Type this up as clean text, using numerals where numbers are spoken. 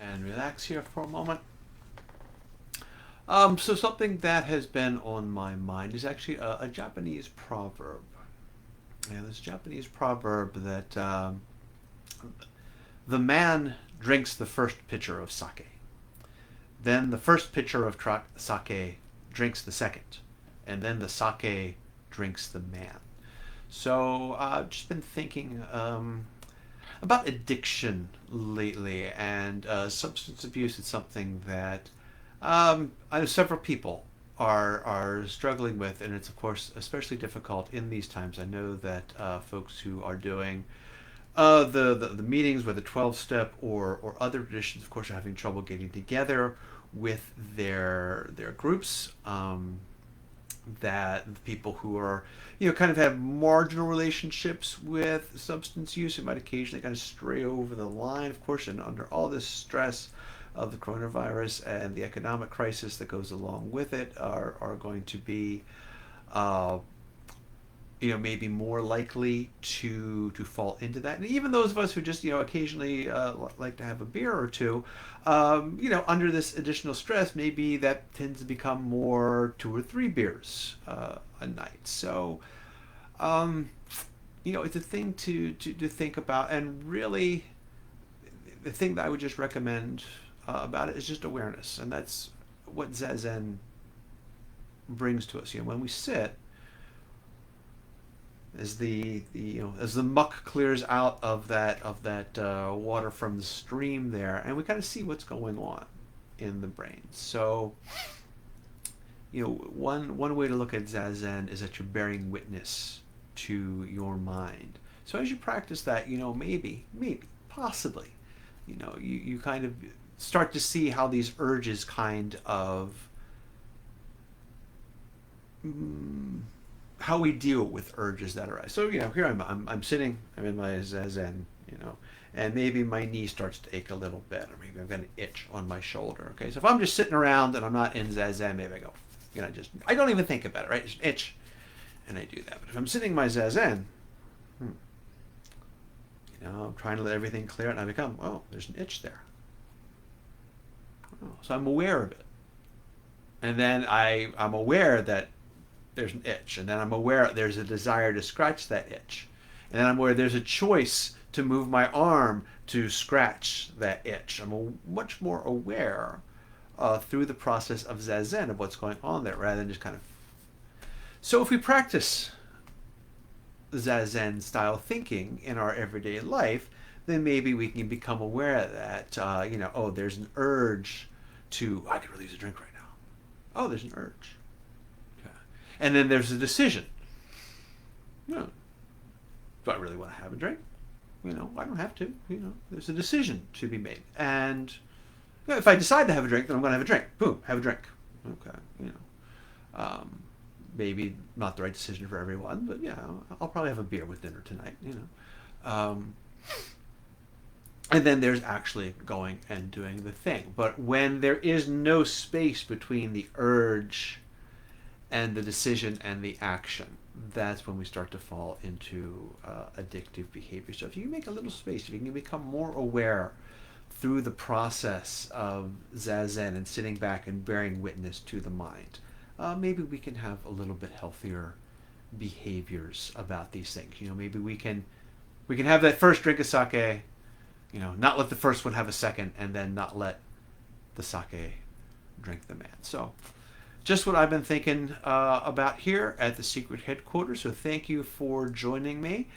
And relax here for a moment. So something that has been on my mind is actually a Japanese proverb. And this Japanese proverb that the man drinks the first pitcher of sake. Then the first pitcher of sake drinks the second. And then the sake drinks the man. So I've just been thinking about addiction lately, and substance abuse is something that I know several people are struggling with, and it's of course especially difficult in these times. I know that folks who are doing the meetings with the 12 step or other traditions, of course, are having trouble getting together with their groups. That the people who are, kind of have marginal relationships with substance use, it might occasionally kind of stray over the line, of course, and under all this stress of the coronavirus and the economic crisis that goes along with it, are going to be uh, maybe more likely to fall into that. And even those of us who just, occasionally like to have a beer or two, under this additional stress, maybe that tends to become more 2 or 3 beers a night. So, it's a thing to think about. And really, the thing that I would just recommend about it is just awareness. And that's what Zazen brings to us. When we sit, as as the muck clears out of that water from the stream there, and we kind of see what's going on in the brain. So, one way to look at Zazen is that you're bearing witness to your mind. So as you practice that, maybe, possibly, you kind of start to see how these urges kind of how we deal with urges that arise. So here I'm sitting, I'm in my Zazen, and maybe my knee starts to ache a little bit, or maybe I've got an itch on my shoulder. Okay, so if I'm just sitting around and I'm not in Zazen, maybe I go, I don't even think about it, right? It's an itch, and I do that. But if I'm sitting in my Zazen, I'm trying to let everything clear, and I become, oh, there's an itch there. Oh, so I'm aware of it, and then I'm aware that there's an itch, and then I'm aware there's a desire to scratch that itch, and then I'm aware there's a choice to move my arm to scratch that itch. I'm much more aware through the process of Zazen of what's going on there, rather than just kind of. So if we practice Zazen style thinking in our everyday life, then maybe we can become aware that oh, there's an urge to, I could really use a drink right now. Oh, there's an urge. And then there's a decision. Do I really want to have a drink? I don't have to. There's a decision to be made. And if I decide to have a drink, then I'm going to have a drink. Boom, have a drink. Okay. Maybe not the right decision for everyone, but I'll probably have a beer with dinner tonight. And then there's actually going and doing the thing. But when there is no space between the urge and the decision and the action, that's when we start to fall into addictive behavior. So if you make a little space, if you can become more aware through the process of Zazen and sitting back and bearing witness to the mind, maybe we can have a little bit healthier behaviors about these things. Maybe we can have that first drink of sake, not let the first one have a second, and then not let the sake drink the man. So just what I've been thinking about here at the Secret Headquarters. So thank you for joining me.